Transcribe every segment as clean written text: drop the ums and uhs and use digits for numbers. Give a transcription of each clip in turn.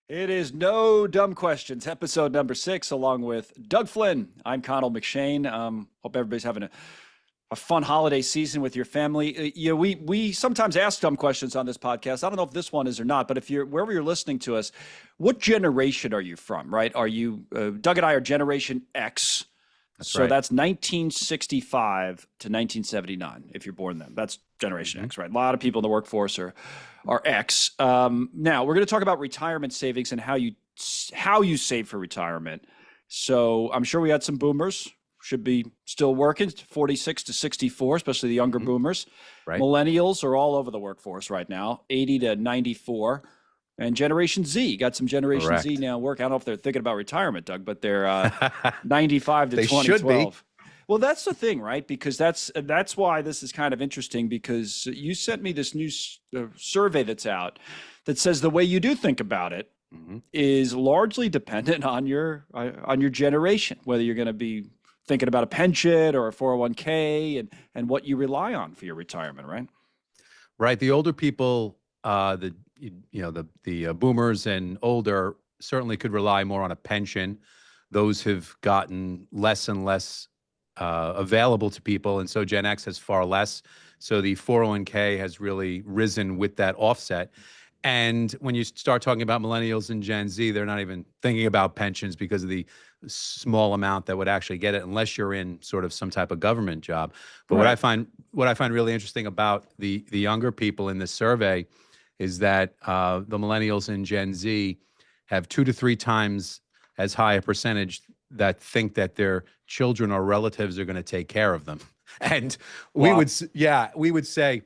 It is No Dumb Questions, episode number 6, along with Doug Flynn. I'm Connell McShane. Hope everybody's having a fun holiday season with your family. We sometimes ask dumb questions on this podcast. I don't know if this one is or not, but if you're wherever you're listening to us, what generation are you from? Right? Are you Doug and I are Generation X? That's So right. that's 1965 to 1979. If you're born then, that's Generation hmm X, right? A lot of people in the workforce are X. Now we're going to talk about retirement savings and how you save for retirement. So I'm sure we had some boomers should be still working, 46 to 64, especially the younger hmm boomers. Right. Millennials are all over the workforce right now, 80 to 94. And Generation Z, got some Generation Z Correct. now work. I don't know if they're thinking about retirement, Doug, but they're 95 to They should be. 2012. Well, that's the thing, right? Because that's why this is kind of interesting, because you sent me this new survey that's out that says the way you do think about it hmm is largely dependent on your generation, whether you're going to be thinking about a pension or a 401k and what you rely on for your retirement, right? Right. The older people, the boomers and older certainly could rely more on a pension. Those have gotten less and less available to people, and so Gen X has far less. So the 401k has really risen with that offset. And when you start talking about millennials and Gen Z, they're not even thinking about pensions because of the small amount that would actually get it, unless you're in sort of some type of government job. But what I Right. find what I find really interesting about the younger people in this survey is that the millennials and Gen Z have 2 to 3 times as high a percentage that think that their children or relatives are going to take care of them. And Wow. we would say,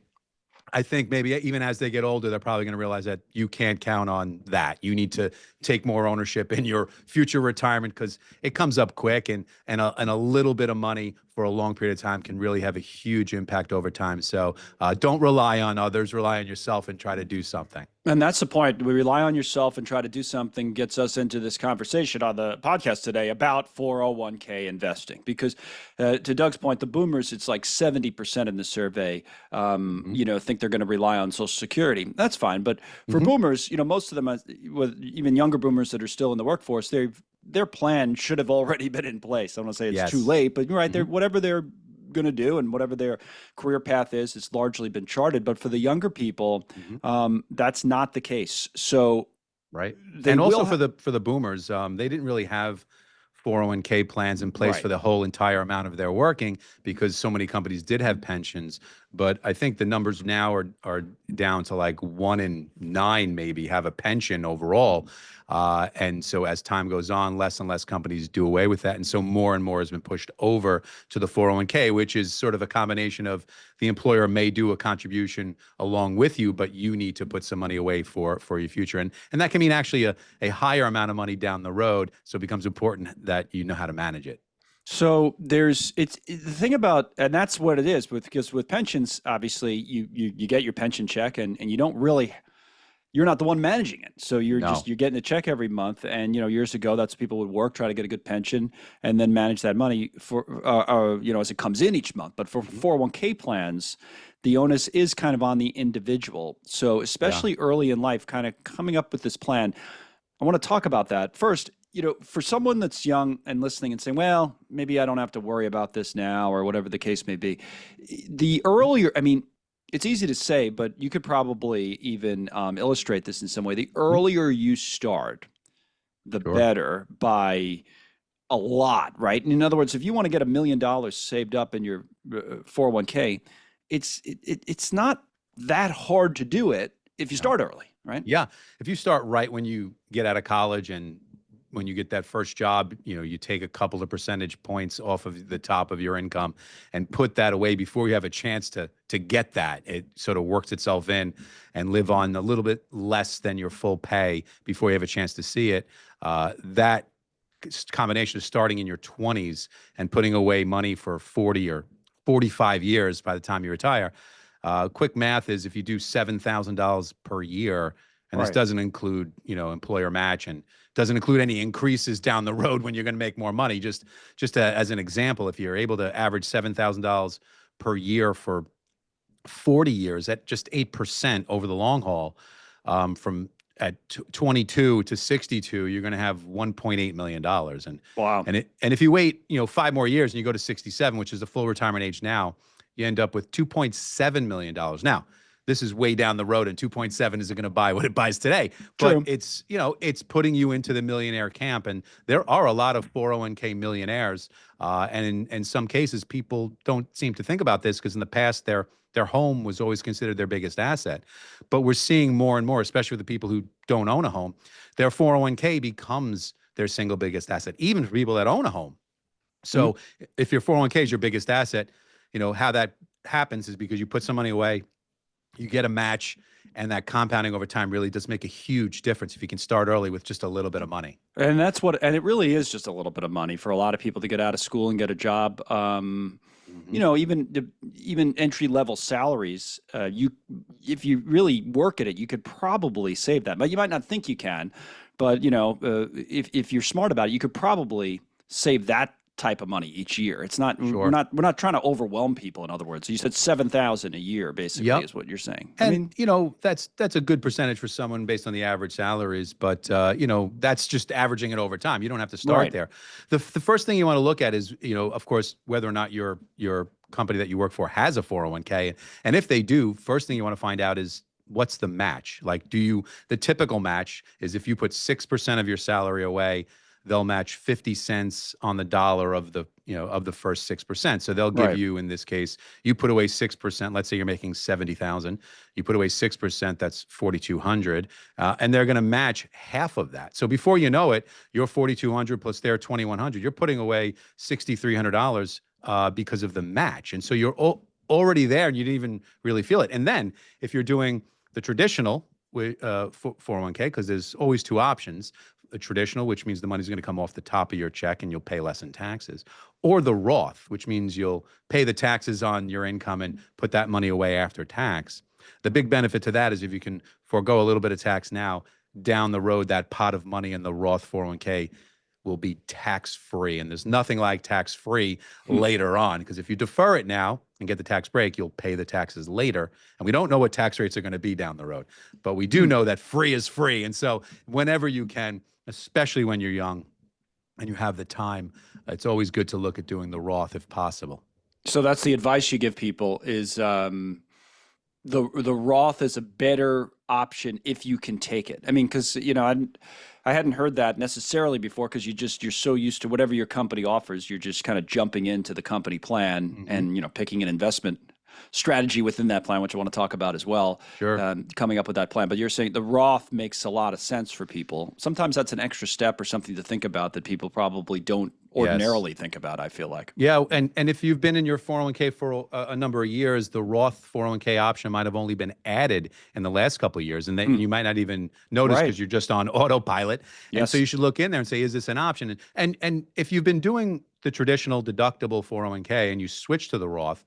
I think maybe even as they get older, they're probably going to realize that you can't count on that. You need to take more ownership in your future retirement because it comes up quick, and a little bit of money for a long period of time can really have a huge impact over time. So don't rely on others, rely on yourself and try to do something. And that's the point. We rely on yourself and try to do something, gets us into this conversation on the podcast today about 401k investing. Because to Doug's point, the boomers, it's like 70% in the survey, hmm think they're going to rely on Social Security. That's fine. But for hmm boomers, most of them, with even younger boomers that are still in the workforce, their plan should have already been in place. I don't want to say it's too Yes. late, but you're right. hmm Whatever they're going to do and whatever their career path is, it's largely been charted. But for the younger people, hmm that's not the case. So Right. they And also will for have, the boomers, they didn't really have 401k plans in place right. for the whole entire amount of their working because so many companies did have pensions. But I think the numbers now are down to like 1 in 9 maybe have a pension overall. And so as time goes on, less and less companies do away with that. And so more and more has been pushed over to the 401k, which is sort of a combination of the employer may do a contribution along with you, but you need to put some money away for your future. And that can mean actually a higher amount of money down the road. So it becomes important that you know how to manage it. So it's the thing about, and that's what it is because with pensions, obviously you get your pension check and you don't really, you're not the one managing it. So No. you're getting a check every month. And, years ago, that's people would work, try to get a good pension and then manage that money for, as it comes in each month. But for hmm 401k plans, the onus is kind of on the individual. So Yeah. especially early in life, kind of coming up with this plan, I want to talk about that. First, for someone that's young and listening and saying, well, maybe I don't have to worry about this now or whatever the case may be. The earlier, I mean, it's easy to say, but you could probably even illustrate this in some way. The Mhm. earlier you start, the Sure. better by a lot, right? And in other words, if you want to get $1 million saved up in your 401k, it's not that hard to do it if you No. start early, right? Yeah. If you start right when you get out of college and when you get that first job, you take a couple of percentage points off of the top of your income and put that away before you have a chance to get that. It sort of works itself in and live on a little bit less than your full pay before you have a chance to see it. That combination of starting in your 20s and putting away money for 40 or 45 years by the time you retire. Quick math is if you do $7,000 per year, and this Right. doesn't include, employer match and doesn't include any increases down the road when you're going to make more money. As an example, if you're able to average $7,000 per year for 40 years at just 8% over the long haul, from at 22 to 62, you're going to have $1.8 million. Wow. And if you wait, 5 more years and you go to 67, which is the full retirement age now, you end up with $2.7 million. Now, this is way down the road, and 2.7 isn't going to buy what it buys today. But True. it's putting you into the millionaire camp, and there are a lot of 401k millionaires. And in some cases, people don't seem to think about this because in the past, their home was always considered their biggest asset. But we're seeing more and more, especially with the people who don't own a home, their 401k becomes their single biggest asset, even for people that own a home. So if your 401k is your biggest asset, how that happens is because you put some money away, you get a match, and that compounding over time really does make a huge difference if you can start early with just a little bit of money. And and it really is just a little bit of money for a lot of people to get out of school and get a job. Even entry level salaries, if you really work at it, you could probably save that. But you might not think you can. But if you're smart about it, you could probably save that type of money each year. It's not Sure. we're not trying to overwhelm people. In other words, you said 7,000 a year, basically, Yep. is what you're saying. And that's a good percentage for someone based on the average salaries, but that's just averaging it over time. You don't have to start Right. there. The first thing you want to look at is of course, whether or not your company that you work for has a 401k, and if they do, first thing you want to find out is what's the match. Like, the typical match is if you put 6% of your salary away, they'll match 50 cents on the dollar of the first 6%. So they'll give Right. you, in this case, you put away 6%. Let's say you're making 70,000. You put away 6%. That's 4,200, and they're going to match half of that. So before you know it, your 4,200 plus their 2,100, you're putting away $6,300 because of the match, and so you're already there, and you didn't even really feel it. And then if you're doing the traditional 401k, because there's always two options. A traditional, which means the money's going to come off the top of your check and you'll pay less in taxes, or the Roth, which means you'll pay the taxes on your income and put that money away after tax. The big benefit to that is if you can forego a little bit of tax now, down the road, that pot of money in the Roth 401k will be tax-free. And there's nothing like tax-free later on, because if you defer it now and get the tax break, you'll pay the taxes later. And we don't know what tax rates are going to be down the road, but we do know that free is free. And so whenever you can, especially when you're young and you have the time, it's always good to look at doing the Roth if possible. So that's the advice you give people is the Roth is a better option if you can take it. I mean, because I hadn't heard that necessarily before, because you're so used to whatever your company offers, you're just kind of jumping into the company plan and picking an investment strategy within that plan, which I want to talk about as well. Sure. Coming up with that plan. But you're saying the Roth makes a lot of sense for people. Sometimes that's an extra step or something to think about that people probably don't ordinarily think about, I feel like. Yeah, and if you've been in your 401k for a number of years, the Roth 401k option might have only been added in the last couple of years, and then you might not even notice Right. because you're just on autopilot. And Yes. so you should look in there and say, is this an option? And if you've been doing the traditional deductible 401k and you switch to the Roth,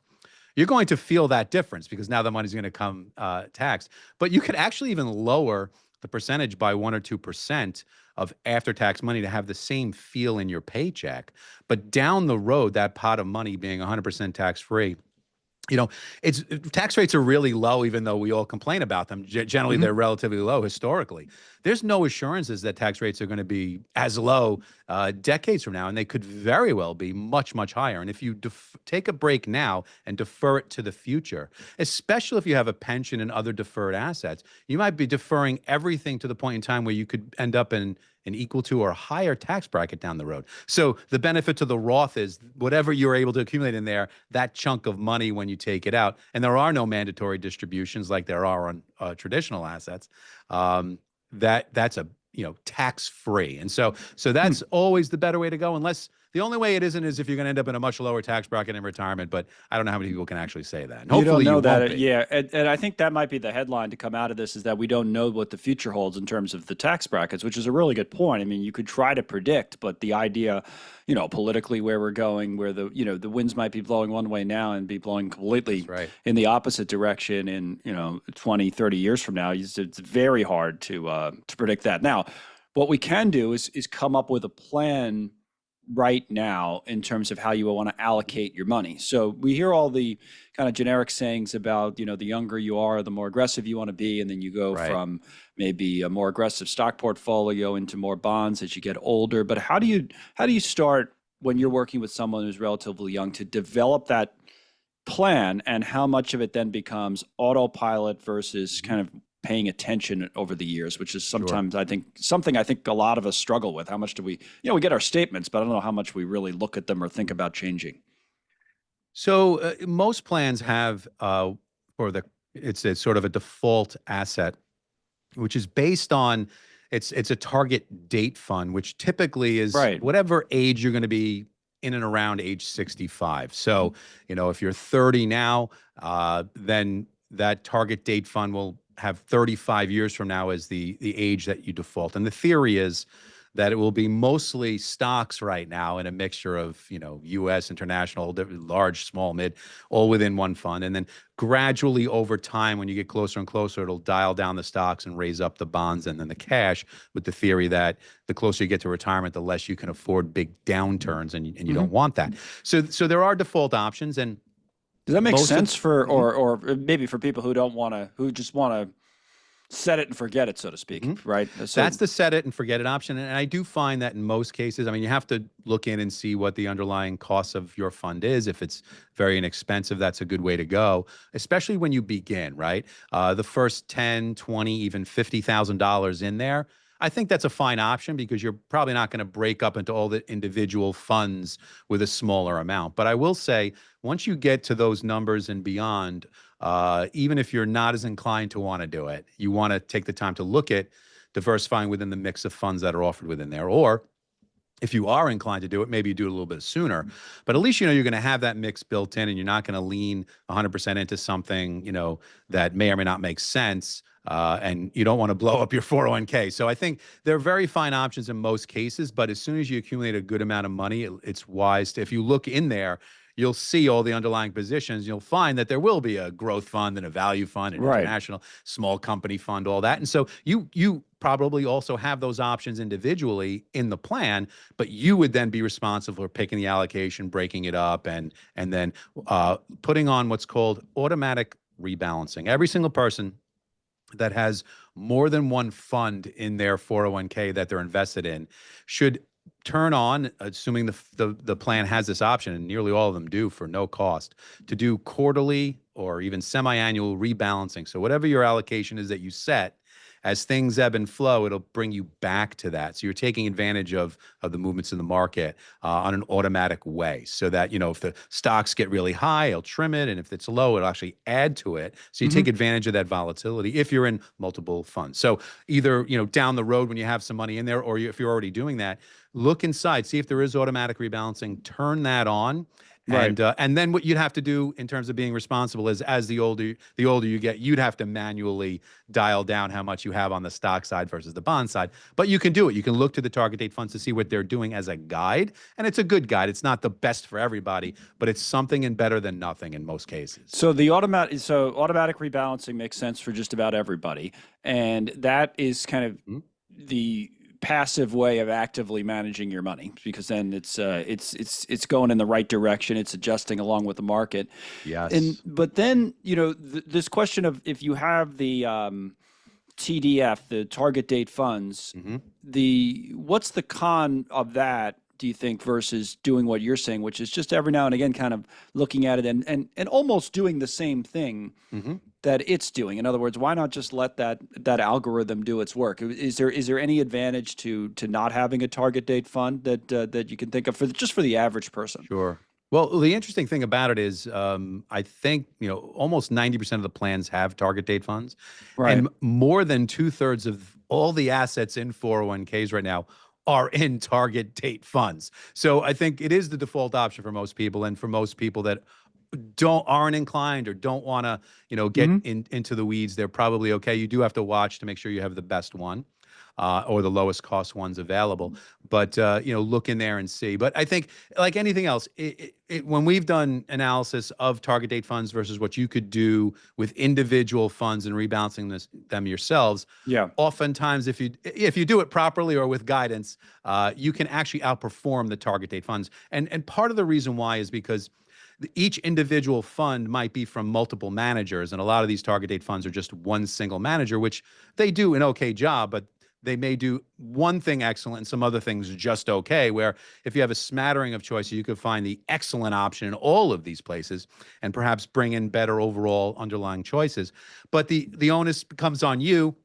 you're going to feel that difference because now the money's going to come taxed. But you could actually even lower the percentage by 1 or 2% of after-tax money to have the same feel in your paycheck. But down the road, that pot of money being 100% tax-free, it's tax rates are really low, even though we all complain about them. Generally, they're relatively low historically. There's no assurances that tax rates are going to be as low decades from now, and they could very well be much, much higher. And if you take a break now and defer it to the future, especially if you have a pension and other deferred assets, you might be deferring everything to the point in time where you could end up in an equal to or higher tax bracket down the road. So the benefit to the Roth is whatever you're able to accumulate in there, that chunk of money when you take it out, and there are no mandatory distributions like there are on traditional assets, that's a tax-free. And so that's always the better way to go, unless the only way it isn't is if you're going to end up in a much lower tax bracket in retirement. But I don't know how many people can actually say that. And hopefully you don't know won't that. be. Yeah. And I think that might be the headline to come out of this, is that we don't know what the future holds in terms of the tax brackets, which is a really good point. I mean, you could try to predict, but the idea, politically where we're going, where the winds might be blowing one way now and be blowing completely in the opposite direction in, 20, 30 years from now, it's very hard to predict that. Now, what we can do is come up with a plan right now in terms of how you want to allocate your money. So we hear all the kind of generic sayings about, the younger you are, the more aggressive you want to be, and then you go Right. from maybe a more aggressive stock portfolio into more bonds as you get older. But how do you start when you're working with someone who's relatively young to develop that plan, and how much of it then becomes autopilot versus Mhm. kind of paying attention over the years, which is Sure. sometimes I think something I think a lot of us struggle with. How much do we get our statements, but I don't know how much we really look at them or think about changing. So most plans have for the it's a sort of a default asset, which is based on it's a target date fund, which typically is Right. whatever age you're going to be in and around age 65. So, if you're 30 now, then that target date fund will have 35 years from now as the age that you default. And the theory is that it will be mostly stocks right now in a mixture of, US, international, large, small, mid, all within one fund. And then gradually over time, when you get closer and closer, it'll dial down the stocks and raise up the bonds and then the cash, with the theory that the closer you get to retirement, the less you can afford big downturns, and you Hmm. don't want that. So there are default options, and Does that make most of sense for, Mhm, or maybe for people who don't want to, who just want to set it and forget it, so to speak, mhm. right? So, That's the set it and forget it option. And I do find that in most cases, I mean, you have to look in and see what the underlying cost of your fund is. If it's very inexpensive, that's a good way to go, especially when you begin, right? The first 10, 20, even $50,000 in there. I think that's a fine option because you're probably not going to break up into all the individual funds with a smaller amount. But I will say, once you get to those numbers and beyond, even if you're not as inclined to want to do it, you want to take the time to look at diversifying within the mix of funds that are offered within there. Or if you are inclined to do it, maybe you do it a little bit sooner. But at least you're going to have that mix built in, and you're not going to lean 100% into something that may or may not make sense. And you don't want to blow up your 401k. So I think there are very fine options in most cases. But as soon as you accumulate a good amount of money, it's wise to, if you look in there, you'll see all the underlying positions. You'll find that there will be a growth fund and a value fund, an right. international small company fund, all that. And so you probably also have those options individually in the plan, but you would then be responsible for picking the allocation, breaking it up, and then putting on what's called automatic rebalancing. Every single person that has more than one fund in their 401k that they're invested in should turn on, assuming the plan has this option, and nearly all of them do for no cost, to do quarterly or even semi-annual rebalancing. So whatever your allocation is that you set, as things ebb and flow, it'll bring you back to that. So you're taking advantage of the movements in the market on an automatic way, so that if the stocks get really high, it'll trim it, and if it's low, it'll actually add to it. So you Hmm. take advantage of that volatility if you're in multiple funds. So either down the road when you have some money in there, or if you're already doing that, look inside, see if there is automatic rebalancing, turn that on. Right. And then what you'd have to do in terms of being responsible is, as the older you get, you'd have to manually dial down how much you have on the stock side versus the bond side. But you can do it. You can look to the target date funds to see what they're doing as a guide, and it's a good guide. It's not the best for everybody, but it's something and better than nothing in most cases. So automatic rebalancing makes sense for just about everybody, and that is kind of Mhm. the passive way of actively managing your money, because then it's going in the right direction, it's adjusting along with the market. And Yes. but then this question of, if you have the TDF, the target date funds, Hmm. the what's the con of that, do you think, versus doing what you're saying, which is just every now and again kind of looking at it and almost doing the same thing Hmm. that it's doing? In other words, why not just let that algorithm do its work? Is there any advantage to not having a target date fund that you can think of, for the average person? Sure. Well, the interesting thing about it is, I think, almost 90% of the plans have target date funds, Right. and more than two-thirds of all the assets in 401ks right now are in target date funds. So I think it is the default option for most people, and for most people that aren't inclined or don't want to, get Hmm. into the weeds, they're probably okay. You do have to watch to make sure you have the best one. or the lowest cost ones available. But look in there and see. But I think, like anything else, when we've done analysis of target date funds versus what you could do with individual funds and rebalancing them yourselves, Yeah. oftentimes if you do it properly or with guidance, you can actually outperform the target date funds. And part of the reason why is because each individual fund might be from multiple managers, and a lot of these target date funds are just one single manager, which they do an okay job, but they may do one thing excellent and some other things just okay, where if you have a smattering of choices, you could find the excellent option in all of these places and perhaps bring in better overall underlying choices. But the onus comes on you,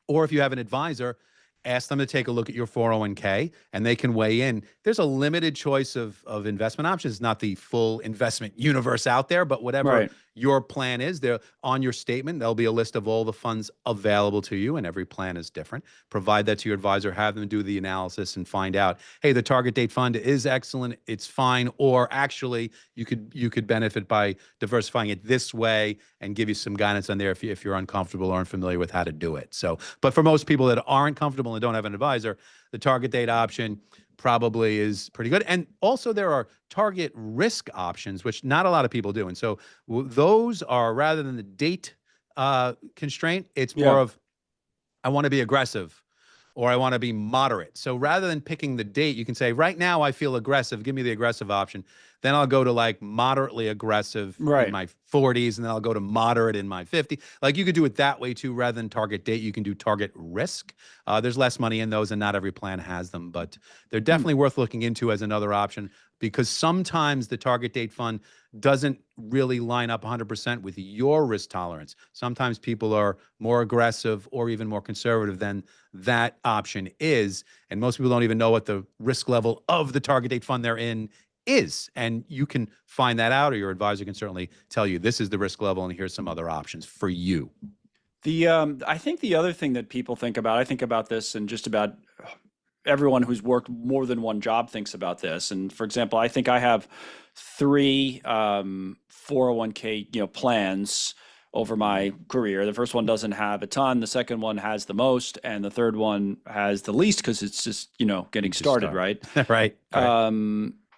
or if you have an advisor, ask them to take a look at your 401k and they can weigh in. There's a limited choice of investment options, not the full investment universe out there, but whatever Right. your plan is, there on your statement, there'll be a list of all the funds available to you, and every plan is different. Provide that to your advisor, have them do the analysis and find out, hey, the target date fund is excellent, it's fine, or actually you could benefit by diversifying it this way, and give you some guidance on there if you're uncomfortable or unfamiliar with how to do it. So, but for most people that aren't comfortable and don't have an advisor, the target date option probably is pretty good. And also there are target risk options, which not a lot of people do. And so those are, rather than the date constraint, it's more Yeah. of, I want to be aggressive or I want to be moderate. So rather than picking the date, you can say, right now I feel aggressive, give me the aggressive option. Then I'll go to like moderately aggressive in Right. my 40s, and then I'll go to moderate in my 50s. Like you could do it that way too, rather than target date. You can do target risk. There's less money in those, and not every plan has them, but they're definitely worth looking into as another option, because sometimes the target date fund doesn't really line up 100% with your risk tolerance. Sometimes people are more aggressive or even more conservative than that option is, and most people don't even know what the risk level of the target date fund they're in is. And you can find that out, or your advisor can certainly tell you this is the risk level and here's some other options for you. I think the other thing that people think about, I think about this, and just about everyone who's worked more than one job thinks about this. And for example, I think I have three 401k plans over my career. The first one doesn't have a ton, the second one has the most, and the third one has the least, because it's just getting started, right? Right.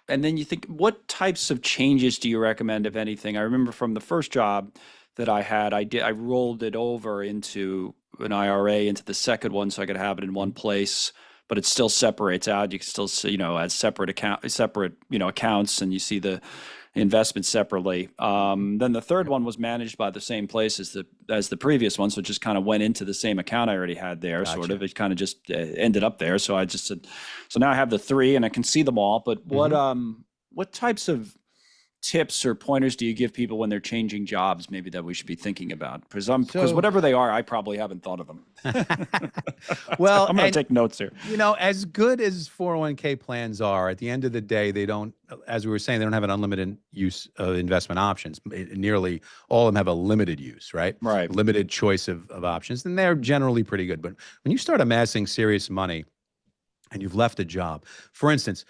And then you think, what types of changes do you recommend, if anything? I remember from the first job that I had, I rolled it over into an IRA into the second one so I could have it in one place, but it still separates out. You can still see, as separate accounts, and you see the investments separately. Then the third one was managed by the same place as the previous one, so it just kind of went into the same account I already had there. Gotcha. Sort of. It kind of just ended up there. So I just said, so now I have the three and I can see them all. But what types of tips or pointers do you give people when they're changing jobs, maybe, that we should be thinking about? Because whatever they are, I probably haven't thought of them. Well, I'm going to take notes here. As good as 401k plans are, at the end of the day, they don't, as we were saying, they don't have an unlimited use of investment options. Nearly all of them have a limited use, right? Right. Limited choice of options, and they're generally pretty good. But when you start amassing serious money and you've left a job, for instance,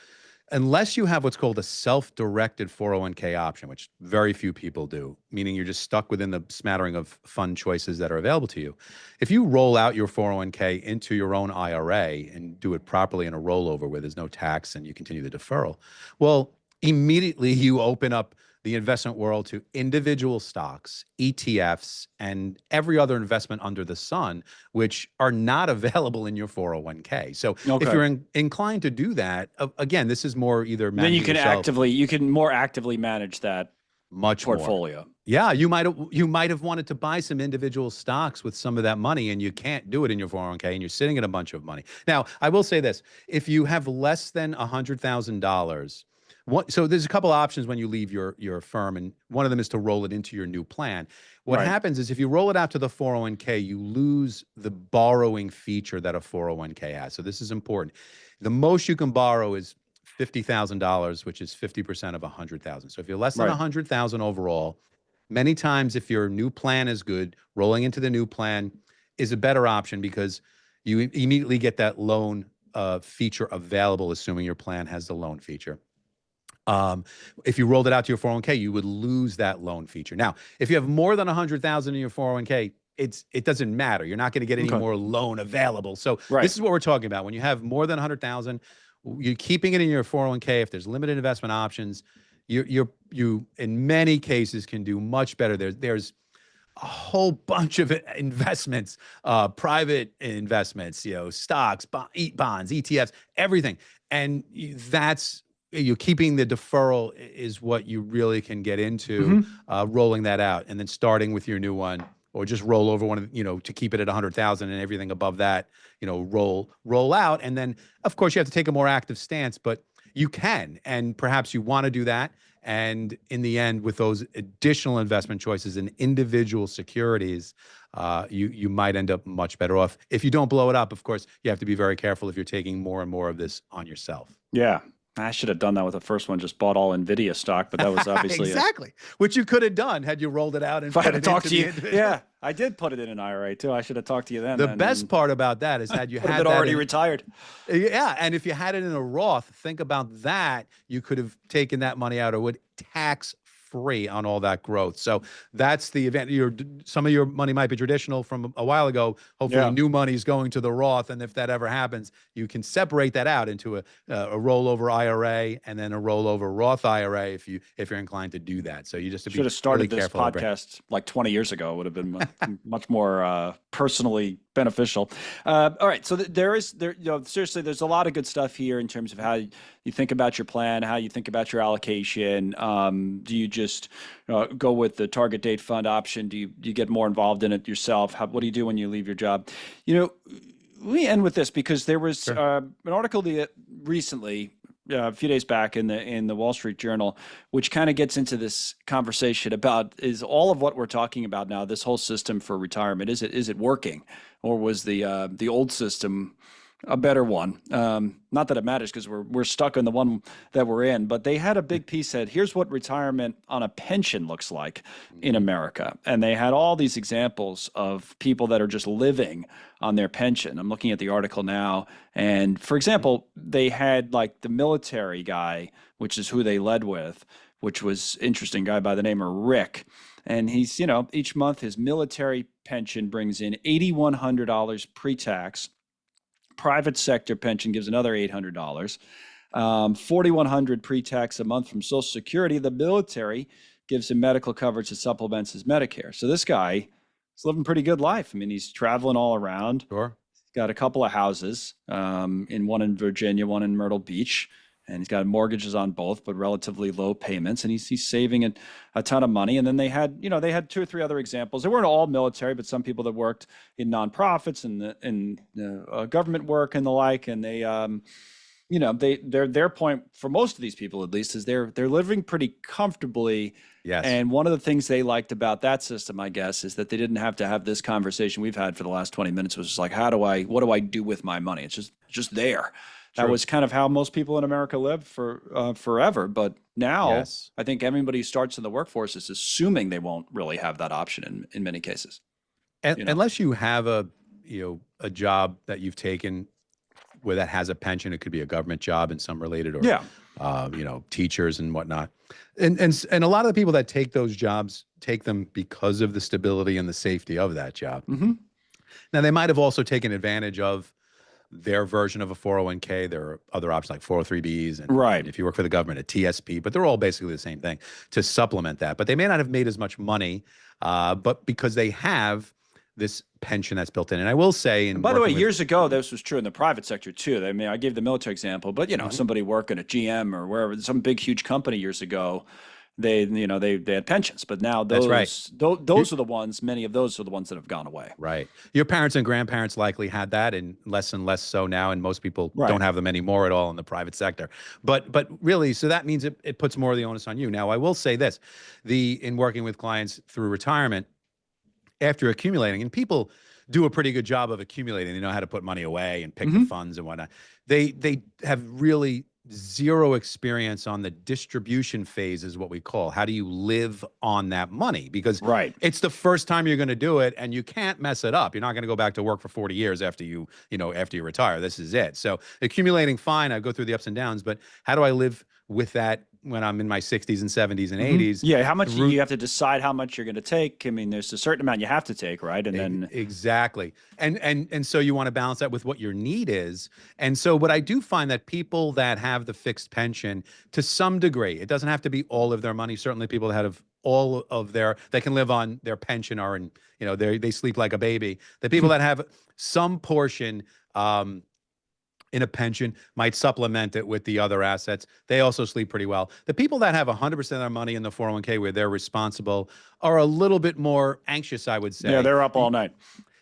unless you have what's called a self-directed 401k option, which very few people do, meaning you're just stuck within the smattering of fund choices that are available to you. If you roll out your 401k into your own IRA and do it properly in a rollover where there's no tax and you continue the deferral, well, immediately you open up the investment world to individual stocks, ETFs, and every other investment under the sun, which are not available in your 401k. So if you're inclined to do that, again, this is more either then you managing you can more actively manage that much portfolio. More. Yeah, you might have wanted to buy some individual stocks with some of that money, and you can't do it in your 401k, and you're sitting in a bunch of money. Now, I will say this: if you have less than $100,000. So there's a couple options when you leave your firm, and one of them is to roll it into your new plan. What happens is if you roll it out to the 401k, you lose the borrowing feature that a 401k has. So this is important. The most you can borrow is $50,000, which is 50% of 100,000. So if you're less than 100,000 overall, many times if your new plan is good, rolling into the new plan is a better option, because you immediately get that loan feature available, assuming your plan has the loan feature. If you rolled it out to your 401k, you would lose that loan feature. Now, if you have more than 100,000 in your 401k, it doesn't matter. You're not going to get any Okay. more loan available. So Right. this is what we're talking about. When you have more than 100,000, you're keeping it in your 401k. If there's limited investment options, you in many cases can do much better. There's a whole bunch of investments, private investments, stocks, bonds, ETFs, everything. And that's you keeping the deferral is what you really can get into, rolling that out and then starting with your new one, or just roll over one of to keep it at 100,000, and everything above that, roll out. And then of course you have to take a more active stance, but you can, and perhaps you want to do that. And in the end, with those additional investment choices in individual securities, you might end up much better off. If you don't blow it up, of course, you have to be very careful if you're taking more and more of this on yourself. Yeah. I should have done that with the first one, just bought all NVIDIA stock, but that was obviously exactly, which you could have done had you rolled it out and if I had to talk to you. individual. Yeah, I did put it in an IRA too. I should have talked to you then. The best part about that is had you would had have been that already in, retired. yeah, and if you had it in a Roth, think about that. You could have taken that money out, or would tax free on all that growth. So that's the event. Some of your money might be traditional from a while ago. Hopefully new money is going to the Roth. And if that ever happens, you can separate that out into a rollover IRA and then a rollover Roth IRA if you're inclined to do that. So you just should have started really this podcast like 20 years ago. It would have been much more personally beneficial. All right. So seriously, there's a lot of good stuff here in terms of how you think about your plan, how you think about your allocation. Do you just go with the target date fund option? Do you get more involved in it yourself? What do you do when you leave your job? We end with this because there was an article recently, a few days back in the Wall Street Journal, which kind of gets into this conversation about, is all of what we're talking about now, this whole system for retirement, is it working, or was the old system a better one? Not that it matters because we're stuck in the one that we're in, but they had a big piece that here's what retirement on a pension looks like in America. And they had all these examples of people that are just living on their pension. I'm looking at the article now. And for example, they had like the military guy, which is who they led with, which was interesting, guy by the name of Rick. And he's, each month his military pension brings in $8,100 pre-tax. Private sector pension gives another $800, $4,100 pre-tax a month from Social Security. The military gives him medical coverage that supplements his Medicare. So this guy is living a pretty good life. I mean, he's traveling all around. Sure. He's got a couple of houses, one in Virginia, one in Myrtle Beach, and he's got mortgages on both, but relatively low payments, and he's saving a ton of money. And then they had two or three other examples. They weren't all military, but some people that worked in nonprofits and government work and the like. And they, their point for most of these people, at least, is they're living pretty comfortably. Yes. And one of the things they liked about that system, I guess, is that they didn't have to have this conversation we've had for the last 20 minutes, was just like, what do I do with my money? It's just there. That was kind of how most people in America lived for forever. But now I think everybody who starts in the workforce is assuming they won't really have that option in many cases. Unless you have a job that you've taken where that has a pension. It could be a government job and some related, or teachers and whatnot. And a lot of the people that take those jobs take them because of the stability and the safety of that job. Mm-hmm. Now, they might have also taken advantage of their version of a 401k. There are other options like 403bs, and if you work for the government, a TSP, but they're all basically the same thing to supplement that. But they may not have made as much money, but because they have this pension that's built in. And I will say, by the way, years ago, this was true in the private sector too. I mean, I gave the military example, but somebody working at GM or wherever, some big, huge company years ago, they had pensions, but now those are the ones. Many of those are the ones that have gone away. Right. Your parents and grandparents likely had that, and less so now. And most people don't have them anymore at all in the private sector. But really, so that means it puts more of the onus on you. Now, I will say this: in working with clients through retirement, after accumulating, and people do a pretty good job of accumulating. They know how to put money away and pick the funds and whatnot. They have really zero experience on the distribution phase, is what we call. How do you live on that money? Because it's the first time you're going to do it, and you can't mess it up. You're not going to go back to work for 40 years after you retire. This is it. So accumulating, fine. I go through the ups and downs, but how do I live with that when I'm in my 60s and 70s and Mhm. 80s. Yeah, how much through you have to decide how much you're going to take. I mean, there's a certain amount you have to take, right? And then Exactly. And so you want to balance that with what your need is. And so what I do find that people that have the fixed pension to some degree, it doesn't have to be all of their money. Certainly people that have all of their, they can live on their pension or in, they sleep like a baby. The people that have some portion, in a pension might supplement it with the other assets. They also sleep pretty well. The people that have 100% of their money in the 401k where they're responsible are a little bit more anxious, I would yeah, say. they're up all night.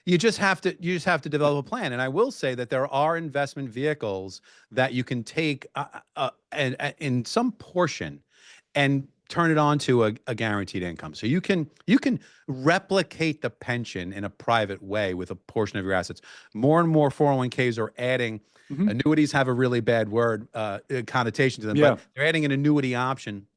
You just have to develop a plan. And I will say that there are investment vehicles that you can take and in some portion and turn it on to a guaranteed income. So you can replicate the pension in a private way with a portion of your assets. More and more 401ks are adding Mhm. annuities. Have a really bad word connotation to them, Yeah. but they're adding an annuity option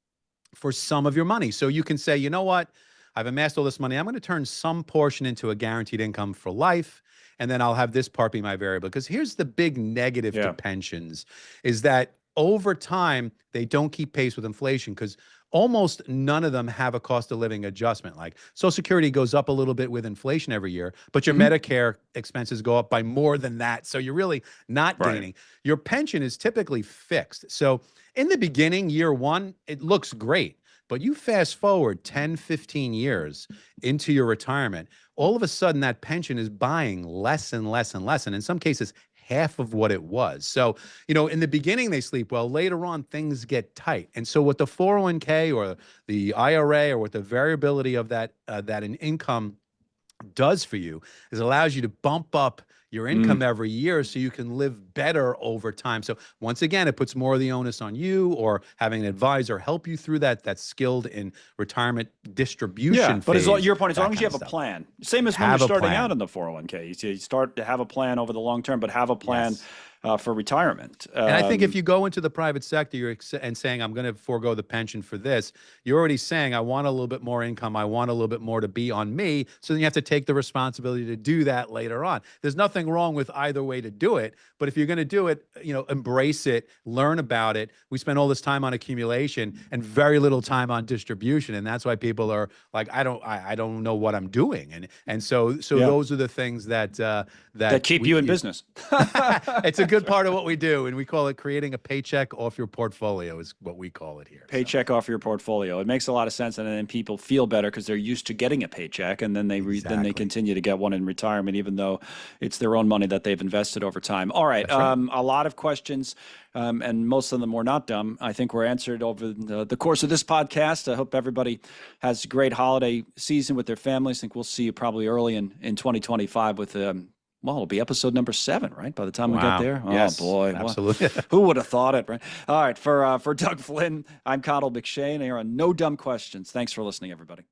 for some of your money. So you can say, you know what? I've amassed all this money. I'm going to turn some portion into a guaranteed income for life, and then I'll have this part be my variable. Because here's the big negative to Yeah. pensions is that over time, they don't keep pace with inflation because almost none of them have a cost of living adjustment. Like Social Security goes up a little bit with inflation every year, but your Mhm. Medicare expenses go up by more than that. So you're really not Right. gaining. Your pension is typically fixed. So in the beginning, year one, it looks great. But you fast forward 10, 15 years into your retirement, all of a sudden that pension is buying less and less and less. And in some cases, half of what it was. So, in the beginning, they sleep well. Later on, things get tight. And so what the 401k or the IRA or what the variability of that an income does for you is allows you to bump up your Mm. income every year so you can live better over time. So once again, it puts more of the onus on you or having an advisor help you through that skilled in retirement Yeah, distribution but phase, your point, as that long as you kind of have a stuff. plan, same as when you're Have a starting out plan. in the 401k, you start to have a plan over the long term, but have a plan Yes. for retirement. And I think if you go into the private sector and saying, I'm going to forego the pension for this, you're already saying, I want a little bit more income. I want a little bit more to be on me. So then you have to take the responsibility to do that later on. There's nothing wrong with either way to do it. But if you're going to do it, embrace it, learn about it. We spend all this time on accumulation and very little time on distribution. And that's why people are like, I don't know what I'm doing. And so yeah, those are the things that, that that keep you in business. it's a good part of what we do, and we call it creating a paycheck off your portfolio is what we call it here. So, Paycheck off your portfolio. It makes a lot of sense, and then people feel better because they're used to getting a paycheck, and then they exactly. continue to get one in retirement, even though it's their own money that they've invested over time. All right, That's right. a lot of questions, and most of them were not dumb. I think were answered over the course of this podcast. I hope everybody has a great holiday season with their families. I think we'll see you probably early in 2025 with well, it'll be episode number 7, right? By the time we get Wow. there. Oh Yes, boy, absolutely. who would have thought it, right? All right, for Doug Flynn, I'm Connell McShane here on No Dumb Questions. Thanks for listening, everybody.